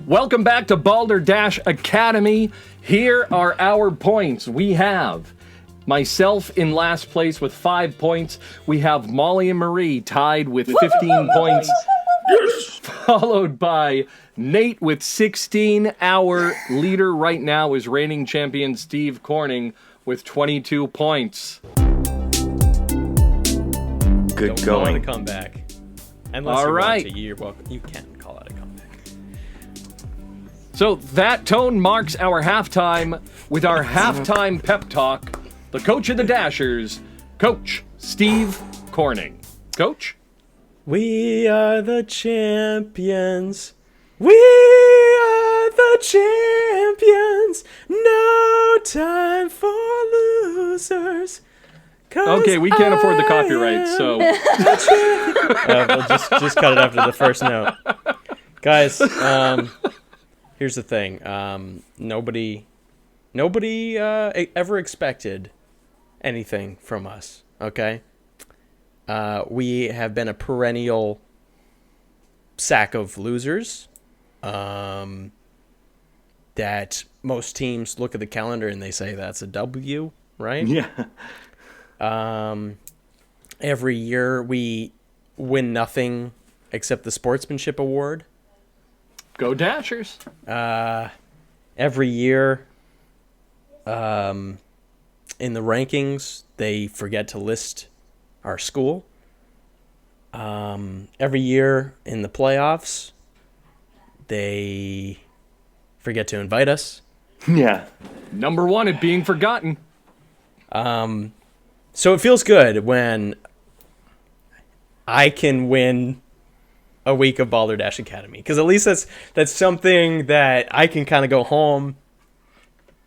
Welcome back to Balderdash Academy. Here are our points. We have myself in last place with 5 points. We have Molly and Marie tied with 15 points. Yes! Followed by Nate with 16. Our leader right now is reigning champion Steve Corning with 22 points. Good Don't going. call it a comeback. Unless All you right. want to. You're welcome. You can call it a comeback. So that tone marks our halftime with our halftime pep talk. The coach of the Dashers, Coach Steve Corning. Coach? We are the champions. We are the champions. No time for losers. Okay, we can't afford the copyright, so... We'll just cut it after the first note. Guys, here's the thing. Nobody ever expected anything from us, okay? We have been a perennial sack of losers. That most teams look at the calendar and they say that's a W, right? Yeah. Every year we win nothing except the sportsmanship award. Go Dashers. Every year in the rankings they forget to list our school. Every year in the playoffs they forget to invite us. Yeah. Number one at being forgotten. So it feels good when I can win a week of Balderdash Academy, because at least that's something that I can kind of go home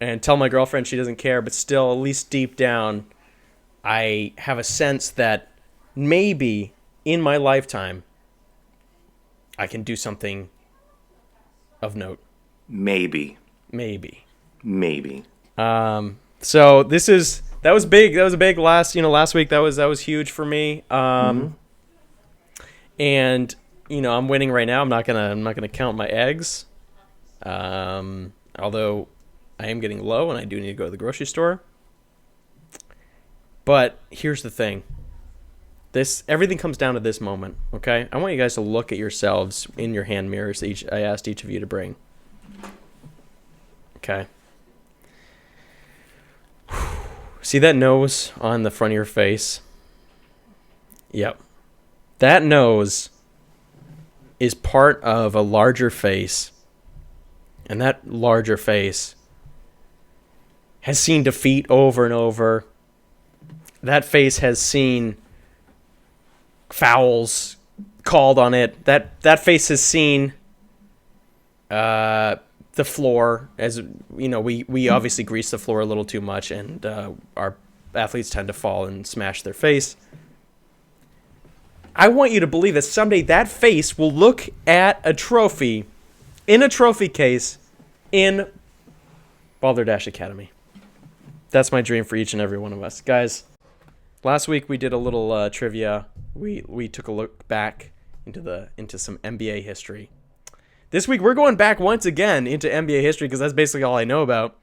and tell my girlfriend she doesn't care, but still, at least deep down, I have a sense that maybe in my lifetime I can do something of note. Maybe. So that was big. That was a big last week. That was huge for me. And I'm winning right now. I'm not gonna count my eggs. Although I am getting low and I do need to go to the grocery store. But here's the thing. Everything comes down to this moment, okay? I want you guys to look at yourselves in your hand mirrors that I asked each of you to bring. Okay. See that nose on the front of your face? Yep. That nose is part of a larger face. And that larger face has seen defeat over and over. That face has seen fouls called on it. That face has seen the floor, as we obviously grease the floor a little too much, and our athletes tend to fall and smash their face. I want you to believe that someday that face will look at a trophy in a trophy case in Balderdash Academy. That's my dream for each and every one of us. Guys, last week we did a little trivia. We took a look back into some NBA history. This week, we're going back once again into NBA history because that's basically all I know about.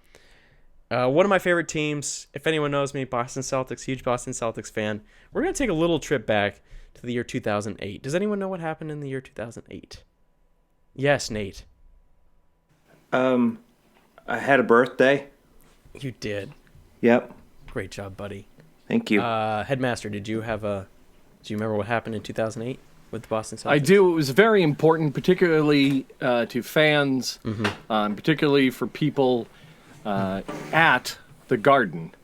One of my favorite teams, if anyone knows me, Boston Celtics, huge Boston Celtics fan. We're going to take a little trip back to the year 2008. Does anyone know what happened in the year 2008? Yes, Nate. I had a birthday. You did. Yep. Great job, buddy. Thank you. Headmaster, do you remember what happened in 2008? With the Boston Celtics? I do. It was very important, particularly to fans, particularly for people at the Garden.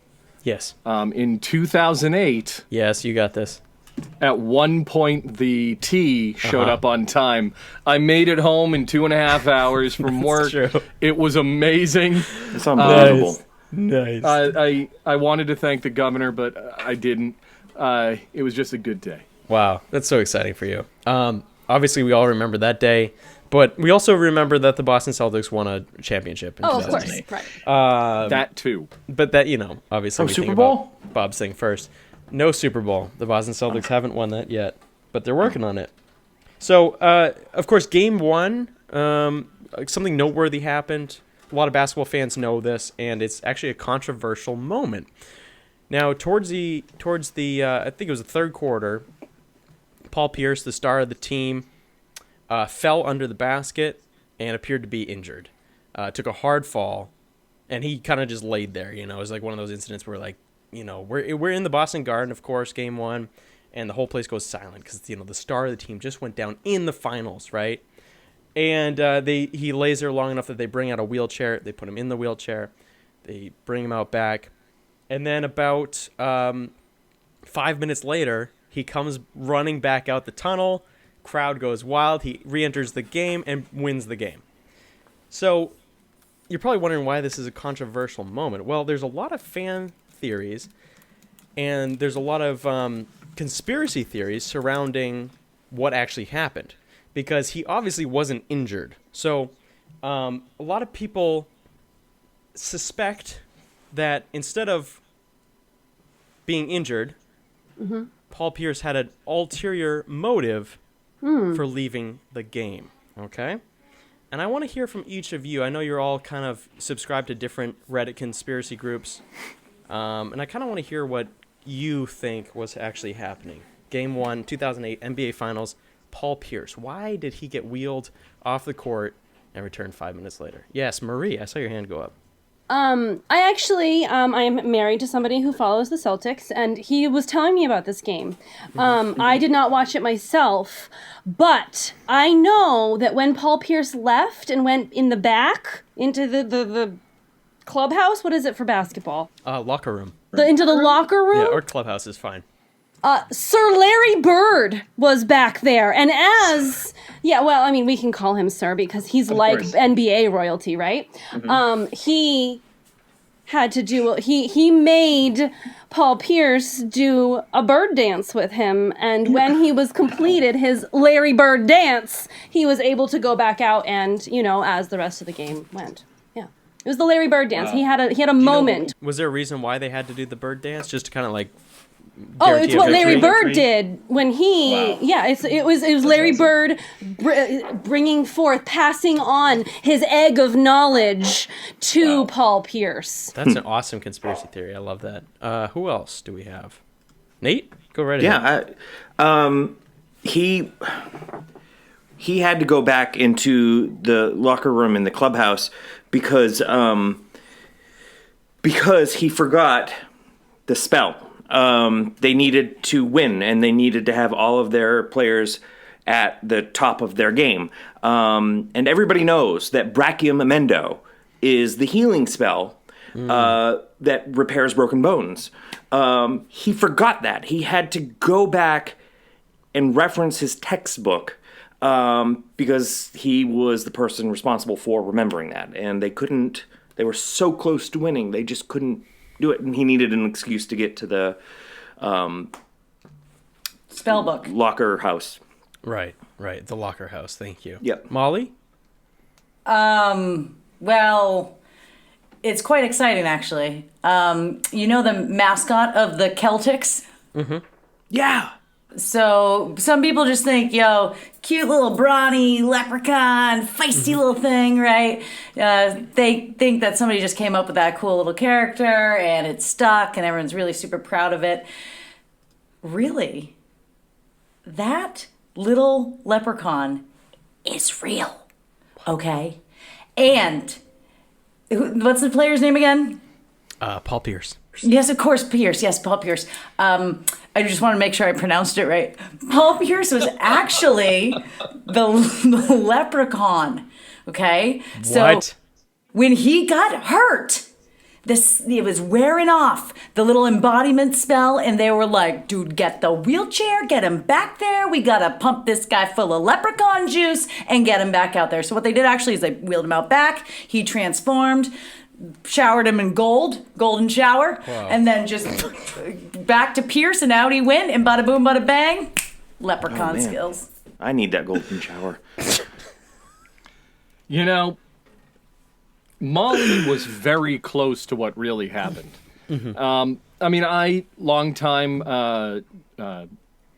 Yes. In 2008, Yes, you got this. at one point, the tea showed up on time. I made it home in 2.5 hours from work. True. It was amazing. It's unbelievable. Nice. I wanted to thank the governor, but I didn't. It was just a good day. Wow, that's so exciting for you. Obviously, we all remember that day, but we also remember that the Boston Celtics won a championship in Oh, of course. 2008. Right. That too. But that, obviously we Super think Bowl? about Bob's thing first. No Super Bowl. The Boston Celtics haven't won that yet, but they're working on it. So, of course, game one, something noteworthy happened. A lot of basketball fans know this, and it's actually a controversial moment. Now, towards the I think it was the third quarter, Paul Pierce, the star of the team, fell under the basket and appeared to be injured. Took a hard fall, and he kind of just laid there. It was like one of those incidents where, like, we're in the Boston Garden, of course, game one, and the whole place goes silent because the star of the team just went down in the finals, right? And he lays there long enough that they bring out a wheelchair. They put him in the wheelchair. They bring him out back. And then about 5 minutes later, he comes running back out the tunnel. Crowd goes wild. He re-enters the game and wins the game. So you're probably wondering why this is a controversial moment. Well, there's a lot of fan theories, and there's a lot of conspiracy theories surrounding what actually happened, because he obviously wasn't injured. So a lot of people suspect that instead of being injured, Paul Pierce had an ulterior motive for leaving the game, okay? And I want to hear from each of you. I know you're all kind of subscribed to different Reddit conspiracy groups, and I kind of want to hear what you think was actually happening. Game 1, 2008 NBA Finals, Paul Pierce. Why did he get wheeled off the court and return 5 minutes later? Yes, Marie, I saw your hand go up. I actually, I am married to somebody who follows the Celtics, and he was telling me about this game. I did not watch it myself, but I know that when Paul Pierce left and went in the back into the clubhouse, what is it for basketball? Locker room. Into the locker room? Yeah, or clubhouse is fine. Sir Larry Bird was back there, and we can call him Sir because he's like NBA royalty, right? He had to do, he made Paul Pierce do a bird dance with him, and when he was completed his Larry Bird dance, he was able to go back out and, as the rest of the game went. Yeah. It was the Larry Bird dance. Wow. He had a moment. Was there a reason why they had to do the bird dance? Just to kind of like... Oh, it's what Larry Bird did when he, it was Larry Bird bringing forth, passing on his egg of knowledge to Paul Pierce. That's an awesome conspiracy theory. I love that. Who else do we have? Nate, go right ahead. Yeah, he had to go back into the locker room in the clubhouse because he forgot the spell. They needed to win, and they needed to have all of their players at the top of their game. And everybody knows that Brachium Amendo is the healing spell that repairs broken bones. He forgot that. He had to go back and reference his textbook because he was the person responsible for remembering that. And they were so close to winning, they just couldn't do it, and he needed an excuse to get to the spellbook locker house. Right, the locker house. Thank you. Yep. Molly? Well, it's quite exciting, actually. The mascot of the Celtics? Mm-hmm. Yeah. So some people just think, cute little brawny leprechaun, feisty little thing, right? They think that somebody just came up with that cool little character and it's stuck and everyone's really super proud of it. Really, that little leprechaun is real, okay? And what's the player's name again? Paul Pierce. Yes, of course, Pierce. Yes, Paul Pierce. I just want to make sure I pronounced it right. Paul Pierce was actually the leprechaun. Okay? What? So when he got hurt, it was wearing off the little embodiment spell, and they were like, dude, get the wheelchair, get him back there. We got to pump this guy full of leprechaun juice and get him back out there. So what they did actually is they wheeled him out back. He transformed, showered him in golden shower, and then just back to Pierce, and out he went, and bada boom, bada bang, leprechaun skills. I need that golden shower. Molly was very close to what really happened. Mm-hmm. I long time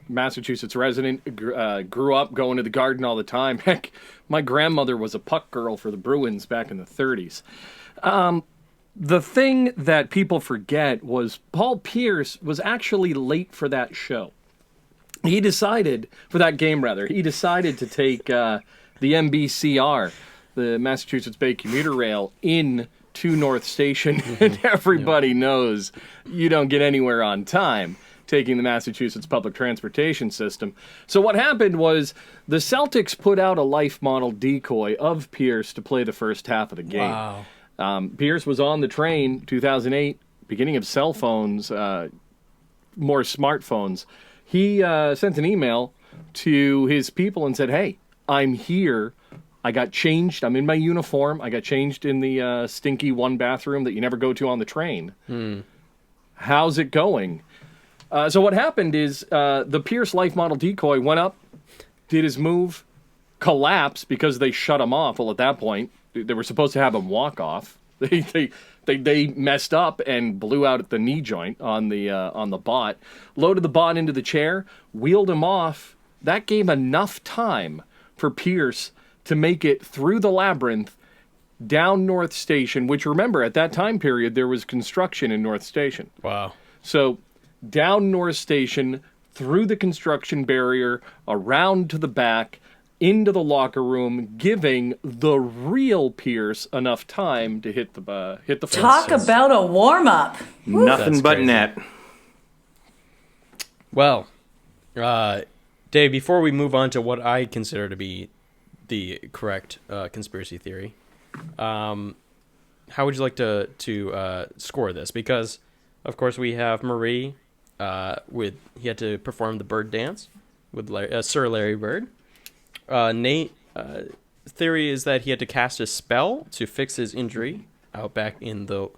Massachusetts resident, grew up going to the Garden all the time. Heck, my grandmother was a puck girl for the Bruins back in the 30s. The thing that people forget was Paul Pierce was actually late for that show. He decided, for that game rather, he decided to take the MBCR, the Massachusetts Bay Commuter Rail, in to North Station. And everybody knows you don't get anywhere on time taking the Massachusetts public transportation system. So what happened was the Celtics put out a life model decoy of Pierce to play the first half of the game. Wow. Pierce was on the train, 2008, beginning of cell phones, more smartphones. He sent an email to his people and said, hey, I'm here. I got changed. I'm in my uniform. I got changed in the stinky one bathroom that you never go to on the train. How's it going? So what happened is the Pierce life model decoy went up, did his move, collapsed because they shut him off. Well, at that point, they were supposed to have him walk off. They messed up and blew out at the knee joint on the bot. Loaded the bot into the chair, wheeled him off. That gave enough time for Pierce to make it through the labyrinth down North Station, which, remember, at that time period, there was construction in North Station. Wow. So down North Station, through the construction barrier, around to the back, into the locker room, giving the real Pierce enough time to hit the fence. Talk about a warm-up. Nothing That's but crazy. net. Well, Dave, before we move on to what I consider to be the correct conspiracy theory, how would you like to score this? Because, of course, we have Marie he had to perform the bird dance with Sir Larry Bird. Nate, theory is that he had to cast a spell to fix his injury out back in the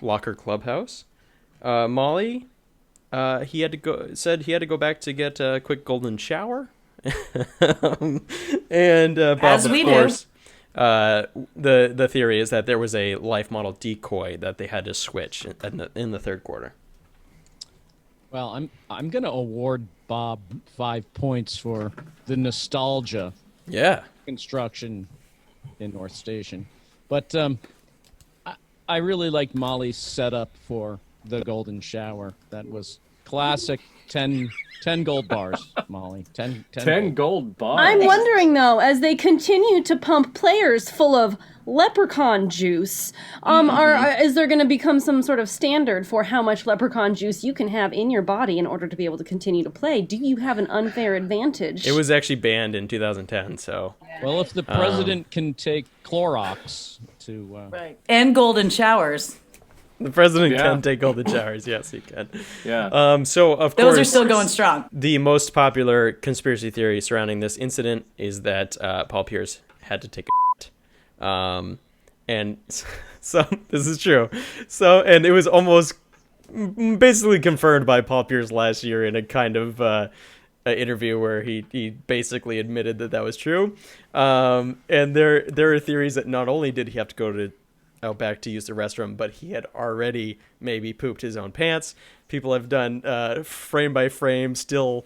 locker clubhouse. Molly, he had to go back to get a quick golden shower. And Bob, As we of do. course, the theory is that there was a life model decoy that they had to switch in the third quarter. Well, I'm going to award Bob 5 points for the nostalgia Yeah. construction in North Station. But I really like Molly's setup for the golden shower. That was classic. 10 gold bars, Molly. 10 gold bars. I'm wondering, though, as they continue to pump players full of leprechaun juice, is there going to become some sort of standard for how much leprechaun juice you can have in your body in order to be able to continue to play? Do you have an unfair advantage? It was actually banned in 2010, so... Well, if the president can take Clorox to... Right. And golden showers. The president Yeah. can take golden showers. Yes, he can. Yeah. So, of Those course... are still going strong. The most popular conspiracy theory surrounding this incident is that Paul Pierce had to take a and so this is true. So, and it was almost basically confirmed by Paul Pierce last year in a kind of a interview where he basically admitted that was true. And there are theories that not only did he have to go out back to use the restroom, but he had already maybe pooped his own pants. People have done frame by frame still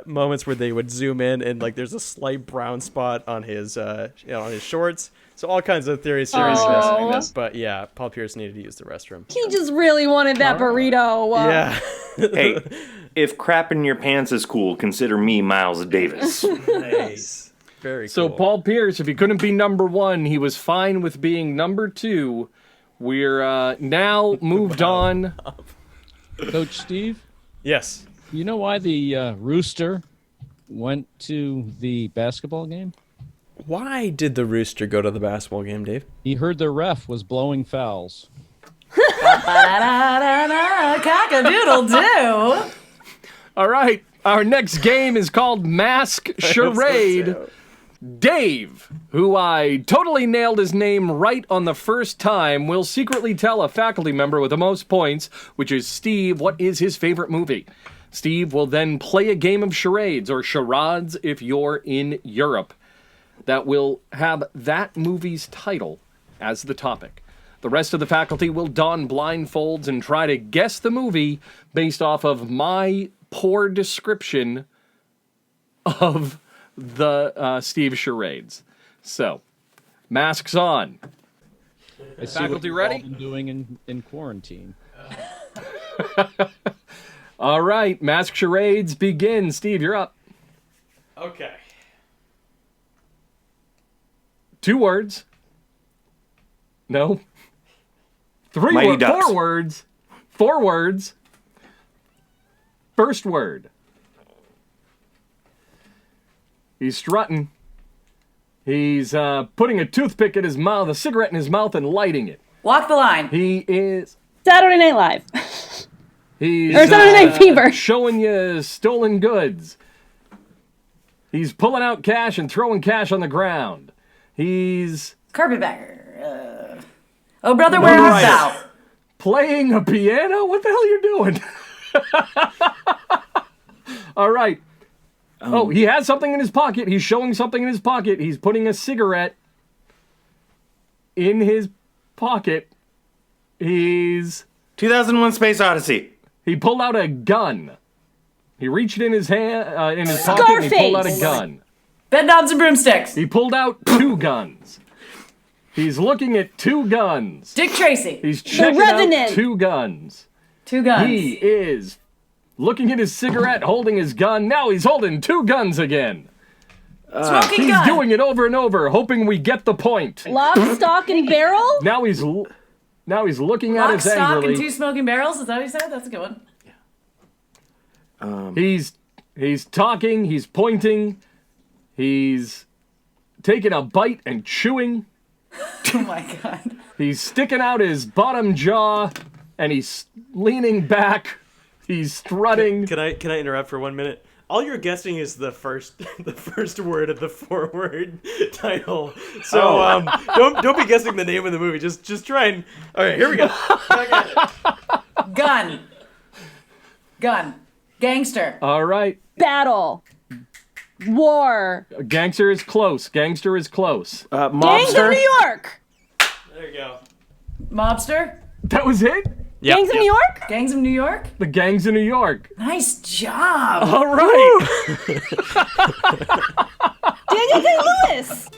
moments where they would zoom in and like there's a slight brown spot on his on his shorts. So all kinds of theories surrounding this. But yeah, Paul Pierce needed to use the restroom. He just really wanted that burrito. Yeah. Hey, if crap in your pants is cool, consider me Miles Davis. Nice. Very cool. So Paul Pierce, if he couldn't be number one, he was fine with being number two. We're now moved on. Coach Steve, Yes. you know why the Rooster went to the basketball game? Why did the Rooster go to the basketball game, Dave? He heard the ref was blowing fouls. Cock-a-doodle-doo. All right, our next game is called Mask Charade. Dave, who I totally nailed his name right on the first time, will secretly tell a faculty member with the most points, which is Steve, what is his favorite movie. Steve will then play a game of charades, or charades if you're in Europe, that will have that movie's title as the topic. The rest of the faculty will don blindfolds and try to guess the movie based off of my poor description of the Steve charades. So, masks on. I see Faculty what ready? You've all been doing in quarantine. All right, mask charades begin. Steve, you're up. Okay. 2 words. No. 3 Mighty words. Ducks. 4 words. 4 words. First word. He's strutting. He's putting a toothpick in his mouth, a cigarette in his mouth, and lighting it. Walk the line. He is. Saturday Night Live. He's Or Saturday Night Fever. showing you stolen goods. He's pulling out cash and throwing cash on the ground. He's Carpetbagger. Oh, brother, where art thou? playing a piano? What the hell are you doing? All right. Oh, he has something in his pocket. He's showing something in his pocket. He's putting a cigarette in his pocket. He's 2001 Space Odyssey. he pulled out a gun. He reached in his hand, in his pocket, and he pulled out a Scarface. gun. Bed knobs and broomsticks. He pulled out 2 guns. He's looking at 2 guns. Dick Tracy. He's checking Revenant. out 2 guns. 2 guns. He is looking at his cigarette, holding his gun. Now he's holding 2 guns again. Smoking He's gun. doing it over and over, hoping we get the point. Lock, stock, and barrel? Now he's looking at Lock, us stock, and 2 angrily. smoking barrels. Is that what you said? That's a good one. He's talking. He's pointing. He's taking a bite and chewing. Oh my god. He's sticking out his bottom jaw, and he's leaning back. He's strutting. Can I interrupt for 1 minute? All you're guessing is the first word of the 4-word title. So don't be guessing the name of the movie. Just try and. All right, here we go. Gun. Gun. Gangster. All right. Battle. War. Gangster is close. Gangster is close. Gangs of Mobster. New York. There you go. Mobster. That was it? Gangs of New York? Gangs of New York. The gangs in New York. Nice job. All right. Daniel Day-Lewis.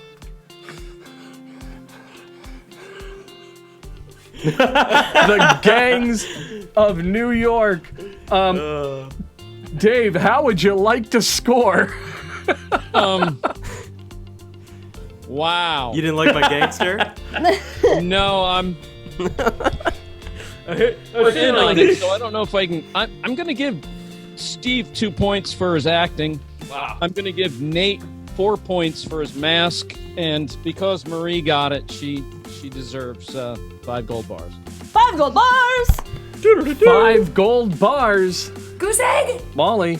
The gangs of New York. Dave, how would you like to score? Wow. You didn't like my gangster? No, I'm in on it, so I don't know if I can. I'm going to give Steve 2 points for his acting. Wow. I'm going to give Nate 4 points for his mask, and because Marie got it, she deserves 5 gold bars. 5 gold bars. 5 gold bars. Goose egg. Molly,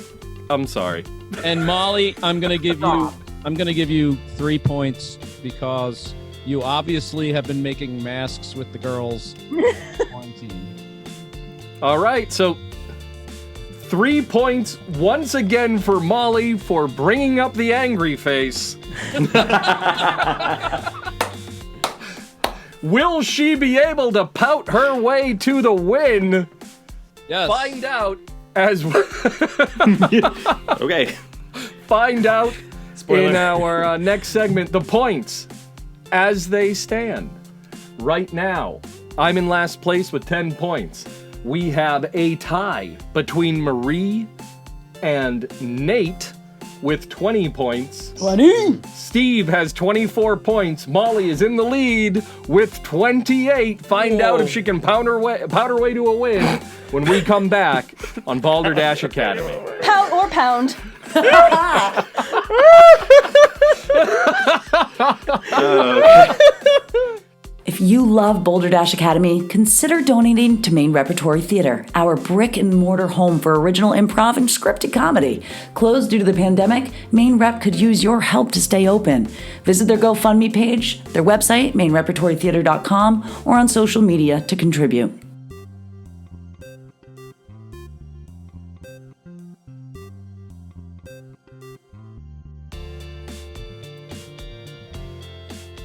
I'm sorry. And Molly, I'm going to give you 3 points because you obviously have been making masks with the girls. Quarantine. All right, so 3 points once again for Molly for bringing up the angry face. Will she be able to pout her way to the win? Yes. Find out as Okay. find out Spoiler. in our next segment the points as they stand. Right now, I'm in last place with 10 points. We have a tie between Marie and Nate with 20 points. 20. Steve has 24 points. Molly is in the lead with 28. Find out if she can pout her way to a win when we come back on Balderdash Academy. Pout or pound. If you love Balderdash Academy, consider donating to Maine Repertory Theater, our brick and mortar home for original improv and scripted comedy. Closed due to the pandemic, Maine Rep could use your help to stay open. Visit their GoFundMe page, their website, mainrepertorytheater.com, or on social media to contribute.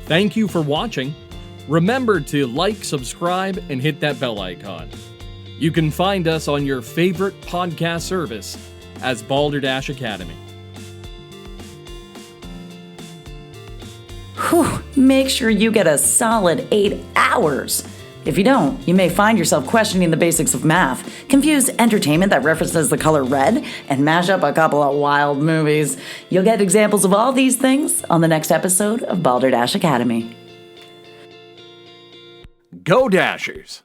Thank you for watching. Remember to like, subscribe, and hit that bell icon. You can find us on your favorite podcast service as Balderdash Academy. Whew, make sure you get a solid 8 hours. If you don't, you may find yourself questioning the basics of math, confuse entertainment that references the color red, and mash up a couple of wild movies. You'll get examples of all these things on the next episode of Balderdash Academy. Go Dashers!